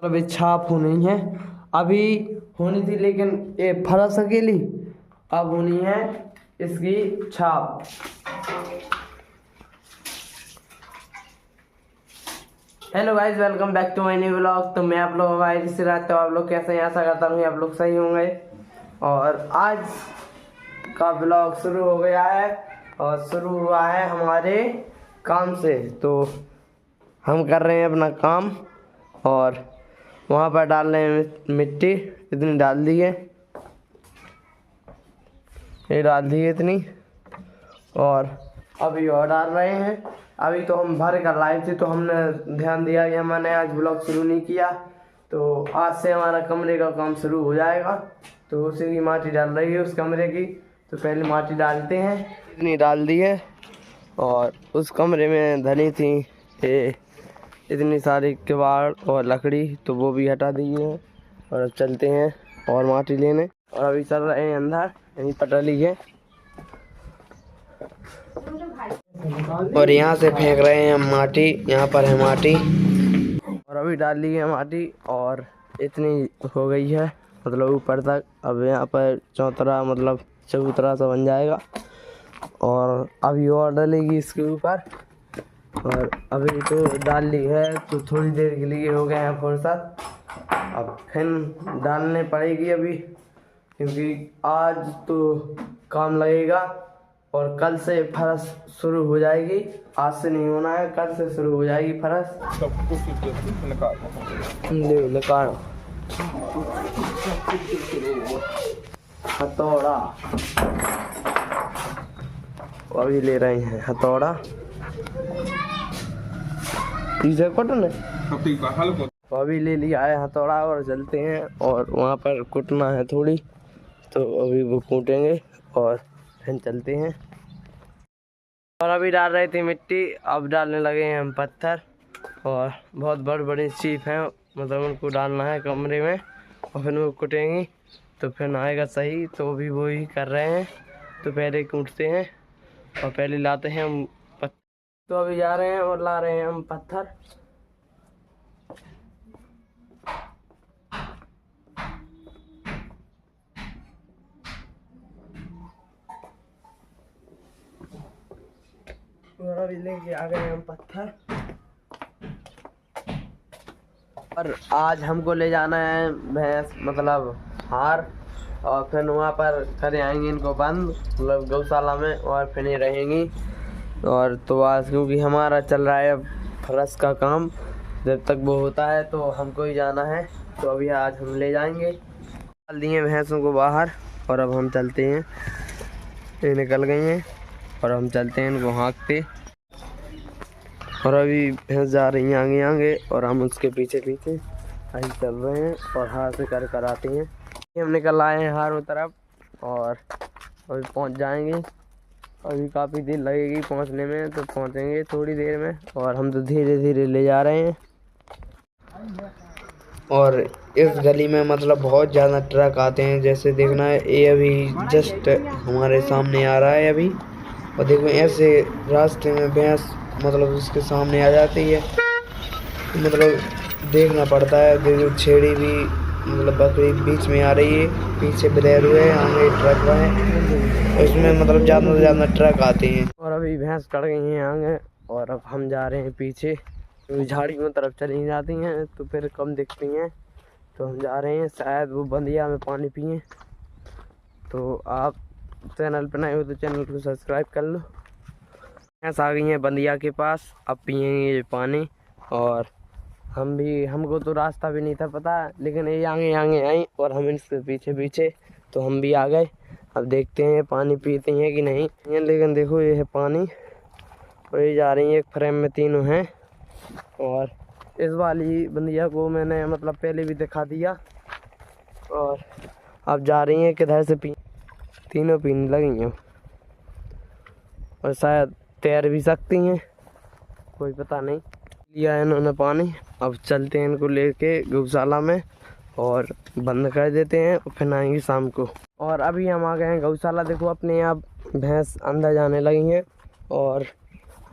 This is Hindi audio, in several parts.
मतलब छाप होनी है। अभी होनी थी लेकिन ये फरस अकेली, अब होनी है इसकी छाप। Hello guys, welcome back to my new vlog. तो मैं आप लोगों का से रहते हो, आप लोग कैसे हैं? आशा करता हूँ आप लोग सही होंगे। और आज का ब्लॉग शुरू हो गया है और शुरू हुआ है हमारे काम से। तो हम कर रहे हैं अपना काम और वहाँ पर डाल रहे हैं मिट्टी। इतनी डाल दी है, ये डाल दी है इतनी, और अभी और डाल रहे हैं। अभी तो हम भर कर लाए थे तो हमने ध्यान दिया कि मैंने आज ब्लॉग शुरू नहीं किया। तो आज से हमारा कमरे का काम शुरू हो जाएगा। तो उसी की माटी डाल रही है उस कमरे की। तो पहले माटी डालते हैं, इतनी डाल दी है। और उस कमरे में धनी थी ये इतनी सारी किवाड़ और लकड़ी, तो वो भी हटा दी है। और अब चलते हैं और माटी लेने। और अभी चल रहे हैं अंदर, यहीं पटली है और यहाँ से फेंक रहे हैं हम माटी। यहाँ पर है माटी और अभी डाल ली है माटी और इतनी हो गई है मतलब ऊपर तक। अब यहाँ पर चौतरा मतलब चबूतरा सा बन जाएगा और अभी और डलेगी इसके ऊपर। और अभी तो डाल ली है तो थोड़ी देर के लिए हो गए हैं फुर्सत। अब फिर डालने पड़ेगी अभी, क्योंकि आज तो काम लगेगा और कल से फरस शुरू हो जाएगी। आज से नहीं होना है, कल से शुरू हो जाएगी फरस। निकालो हथौड़ा, अभी ले रहे हैं हथौड़ा। पीछे कटन अभी ले लिया है हथौड़ा और चलते हैं। और वहाँ पर कुटना है थोड़ी, तो अभी वो कूटेंगे और फिर चलते हैं। और अभी डाल रहे थे मिट्टी, अब डालने लगे हैं हम पत्थर। और बहुत बड़े बड़े चीप हैं, मतलब उनको डालना है कमरे में और फिर वो कुटेंगी तो फिर आएगा सही। तो अभी वो ही कर रहे हैं। तो पहले कूटते हैं और पहले लाते हैं हम पत्थर। तो अभी जा रहे हैं और ला रहे हैं हम पत्थर। और अभी लेके आ गए हम पत्थर। और आज हमको ले जाना है भैंस मतलब हार, और फिर वहाँ पर करे आएंगे इनको बंद मतलब गौशाला में, और फिर ये रहेंगी। और तो आज क्योंकि हमारा चल रहा है अब फरस का काम, जब तक वो होता है तो हमको ही जाना है। तो अभी आज हम ले जाएंगे। डाल दिए भैंसों को बाहर और अब हम चलते हैं। ये निकल गई हैं और हम चलते हैं इनको हाँकते। और अभी भैंस जा रही हैं आगे आगे और हम उसके पीछे पीछे ऐसे चल रहे हैं और हार से कर कर आते हैं। हम निकल आए हैं हारों तरफ और अभी पहुंच जाएंगे। अभी काफ़ी देर लगेगी पहुंचने में, तो पहुंचेंगे थोड़ी देर में। और हम तो धीरे धीरे ले जा रहे हैं। और इस गली में मतलब बहुत ज़्यादा ट्रक आते हैं, जैसे देखना है ये अभी जस्ट हमारे सामने आ रहा है अभी। और देखो ऐसे रास्ते में भैंस मतलब उसके सामने आ जाती है, मतलब देखना पड़ता है। देखो छेड़ी भी मतलब बकरी बीच में आ रही है, पीछे बलेरो है, आगे ट्रक है, उसमें मतलब ज़्यादा से ज़्यादा ट्रक आते हैं। और अभी भैंस कट गई हैं आगे और अब हम जा रहे हैं पीछे, क्योंकि झाड़ियों तरफ चली जाती हैं तो फिर कम दिखती हैं। तो हम जा रहे हैं, शायद वो बंदिया में पानी पिए। तो आप चैनल पर नए हो तो चैनल को सब्सक्राइब कर लो। भैंस आ गई हैं बंदिया के पास, अब पियेंगे ये पानी। और हमको तो रास्ता भी नहीं था पता, लेकिन ये आगे आगे आई और हम इसके पीछे पीछे, तो हम भी आ गए। अब देखते हैं पानी पीते हैं कि नहीं। लेकिन देखो ये है पानी और ये जा रही है, एक फ्रेम में तीनों हैं। और इस वाली बंदिया को मैंने मतलब पहले भी दिखा दिया। और अब जा रही हैं किधर से तीनों पीने लगी हैं और शायद तैर भी सकती हैं, कोई पता नहीं। लिया है इन्होंने पानी, अब चलते हैं इनको लेके गौशाला में और बंद कर देते हैं और फिर आएंगे शाम को। और अभी हम आ गए हैं गौशाला। देखो अपने आप भैंस अंदर जाने लगी हैं और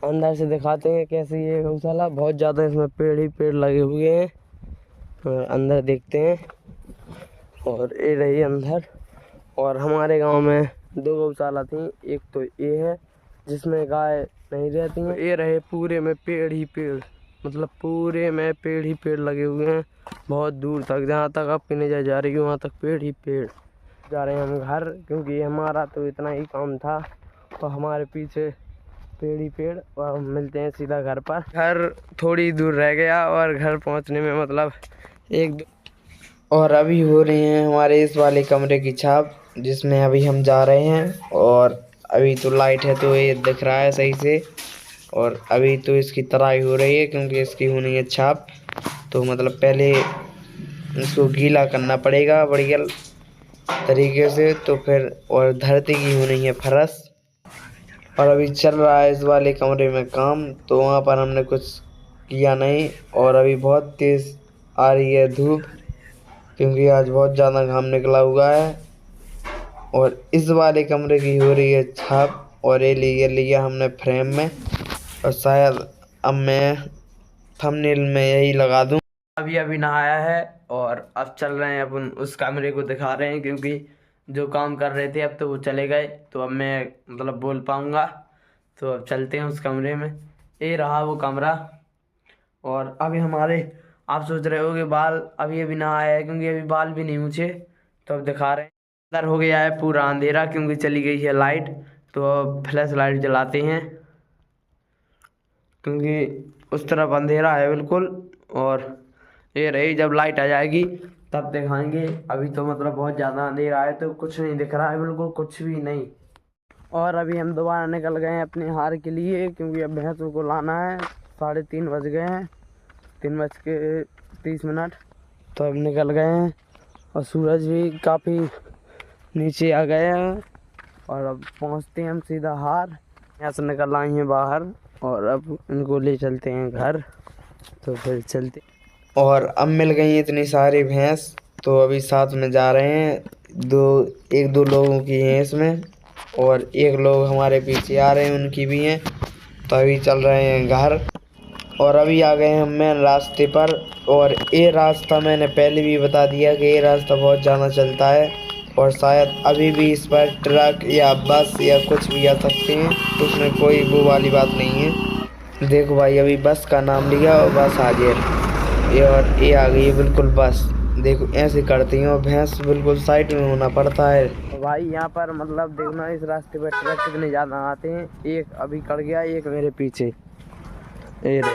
अंदर से दिखाते हैं कैसी ये गौशाला। बहुत ज़्यादा इसमें पेड़ ही पेड़ लगे हुए हैं और अंदर देखते हैं। और ये रही अंदर। और हमारे गांव में 2 गौशाला थी, एक तो ये है जिसमें गाय नहीं रहती हैं। ये रहे पूरे में पेड़ ही पेड़, मतलब पूरे में पेड़ ही पेड़ लगे हुए हैं बहुत दूर तक। जहाँ तक आपकी नजर जा रही है वहाँ तक पेड़ ही पेड़। जा रहे हैं हम घर, क्योंकि हमारा तो इतना ही काम था। तो हमारे पीछे पेड़ ही पेड़, और हम मिलते हैं सीधा घर पर। घर थोड़ी दूर रह गया और घर पहुँचने में मतलब 1-2। और अभी हो रही है हमारे इस वाले कमरे की छाप, जिसमें अभी हम जा रहे हैं। और अभी तो लाइट है तो ये दिख रहा है सही से। और अभी तो इसकी तराई हो रही है, क्योंकि इसकी होनी है छाप। तो मतलब पहले इसको गीला करना पड़ेगा बढ़िया तरीके से, तो फिर और धरती की होनी है फरस। और अभी चल रहा है इस वाले कमरे में काम, तो वहाँ पर हमने कुछ किया नहीं। और अभी बहुत तेज आ रही है धूप, क्योंकि आज बहुत ज़्यादा घाम निकला हुआ है। और इस वाले कमरे की हो रही है छाप, और ये लिया हमने फ्रेम में। और शायद अब मैं थंबनेल में यही लगा दूं। अभी नहाया है और अब चल रहे हैं अपन उस कमरे को दिखा रहे हैं, क्योंकि जो काम कर रहे थे अब तो वो चले गए, तो अब मैं मतलब बोल पाऊंगा। तो अब चलते हैं उस कमरे में। ये रहा वो कमरा। और अभी हमारे, आप सोच रहे हो कि बाल अभी नहाया है, क्योंकि अभी बाल भी नहीं मुझे, तो अब दिखा रहे हैं। अंदर हो गया है पूरा अंधेरा, क्योंकि चली गई है लाइट। तो अब फ्लैश लाइट जलाते हैं, क्योंकि उस तरफ अंधेरा है बिल्कुल। और ये रही, जब लाइट आ जाएगी तब दिखाएंगे। अभी तो मतलब बहुत ज़्यादा अंधेरा है, तो कुछ नहीं दिख रहा है, बिल्कुल कुछ भी नहीं। और अभी हम दोबारा निकल गए हैं अपने हार के लिए, क्योंकि अब भैंसों को लाना है। 3:30 बज गए हैं, 3:30। तो अब निकल गए हैं, और सूरज भी काफ़ी नीचे आ गए हैं। और अब पहुंचते हैं हम सीधा हार। यहाँ से निकल आए हैं बाहर, और अब इनको ले चलते हैं घर। तो फिर चलते। और अब मिल गई इतनी सारी भैंस, तो अभी साथ में जा रहे हैं। 1-2 लोगों की हैं इसमें, और 1 लोग हमारे पीछे आ रहे हैं, उनकी भी हैं। तो अभी चल रहे हैं घर। और अभी आ गए हम मेन रास्ते पर। और ये रास्ता मैंने पहले भी बता दिया कि ये रास्ता बहुत ज़्यादा चलता है, और शायद अभी भी इस पर ट्रक या बस या कुछ भी आ सकते हैं, तो उसमें कोई वो वाली बात नहीं है। देखो भाई, अभी बस का नाम लिया और बस आ गई। और ये आ गई है बिल्कुल बस। देखो ऐसे करती हैं, और भैंस बिल्कुल साइड में होना पड़ता है। तो भाई यहाँ पर मतलब देखना, इस रास्ते पर ट्रक कितने ज़्यादा आते हैं। एक अभी कट गया, एक मेरे पीछे ये रही।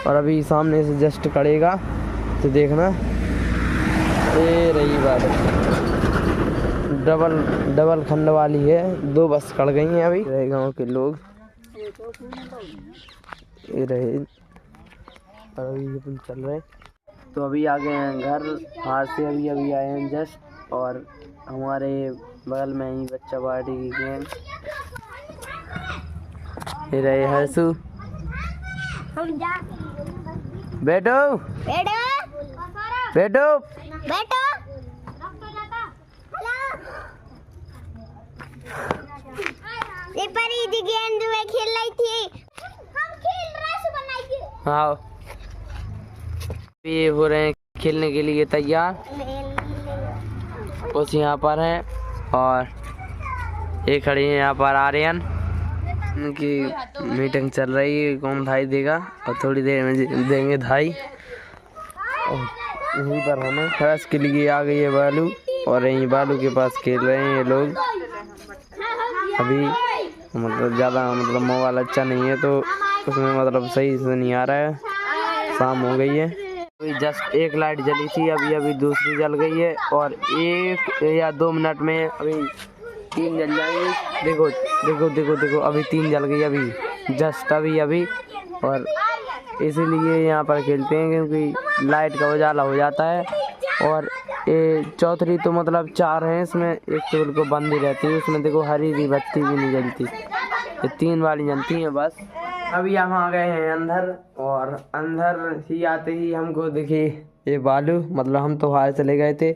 और अभी सामने से जस्ट करेगा, तो देखना ये रही बात। डबल खंड वाली है, 2 बस कट गई हैं अभी। रहे गांव के लोग ये रहे। और अभी अपन चल रहे, तो अभी आ गए हैं घर। हार से अभी आए हैं जस्ट। और हमारे बगल में ही बच्चा पार्टी की गेम। ये रहे हर्षु। बैठो बैठो बैठो। ये परी गेंद में खेल रही थी, हम खेल रहे थे। हाँ, ये हो रहे हैं खेलने के लिए तैयार। कुछ यहाँ पर है, और ये खड़ी है यहाँ पर आर्यन। उनकी मीटिंग चल रही है, कौन धाई देगा, और थोड़ी देर में देंगे धाई। और यहीं पर हमें फर्श के लिए आ गई है बालू, और यहीं बालू के पास खेल रहे हैं ये लोग। अभी मतलब ज़्यादा मतलब मोबाइल अच्छा नहीं है, तो उसमें मतलब सही से नहीं आ रहा है। शाम हो गई है, अभी जस्ट 1 लाइट जली थी, अभी दूसरी जल गई है। और 1 या 2 मिनट में अभी 3 जल जाएंगी। देखो देखो देखो देखो, अभी 3 जल गई, अभी जस्ट अभी। और इसीलिए यहाँ पर खेलते हैं, क्योंकि लाइट का उजाला हो जाता है। और ये चौथरी तो मतलब 4 हैं इसमें, एक तो बिल्कुल बंद ही रहती है। उसमें देखो हरी भी बत्ती भी नहीं जलती, ये 3 वाली जलती हैं बस। अभी हम आ गए हैं अंदर, और अंदर ही आते ही हमको दिखे ये बालू। मतलब हम तो बाहर चले गए थे,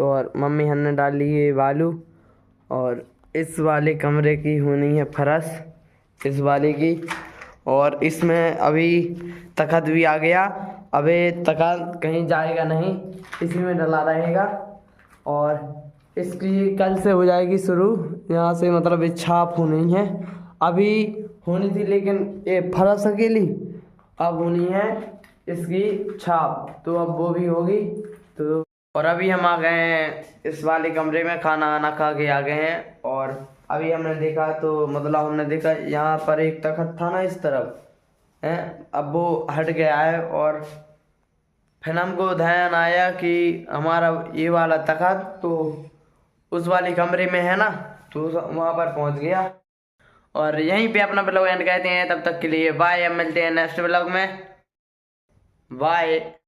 और मम्मी हमने डाल ली ये बालू। और इस वाले कमरे की होनी है फरस, इस वाले की। और इसमें अभी तखत भी आ गया, अबे तखत कहीं जाएगा नहीं, इसी में डला रहेगा और इसकी कल से हो जाएगी शुरू। यहाँ से मतलब ये छाप होनी है, अभी होनी थी लेकिन ये फरस अकेली, अब होनी है इसकी छाप, तो अब वो भी होगी। तो और अभी हम आ गए हैं इस वाले कमरे में, खाना आना खा के आ गए हैं। और अभी हमने देखा तो मतलब हमने देखा यहाँ पर एक तखत था ना इस तरफ है, अब वो हट गया है। और फिर हमको ध्यान आया कि हमारा ये वाला तखत तो उस वाले कमरे में है ना, तो वहाँ पर पहुँच गया। और यहीं पे अपना ब्लॉग एंड कहते हैं, तब तक के लिए बाय। अब मिलते हैं नेक्स्ट ब्लॉग में, बाय।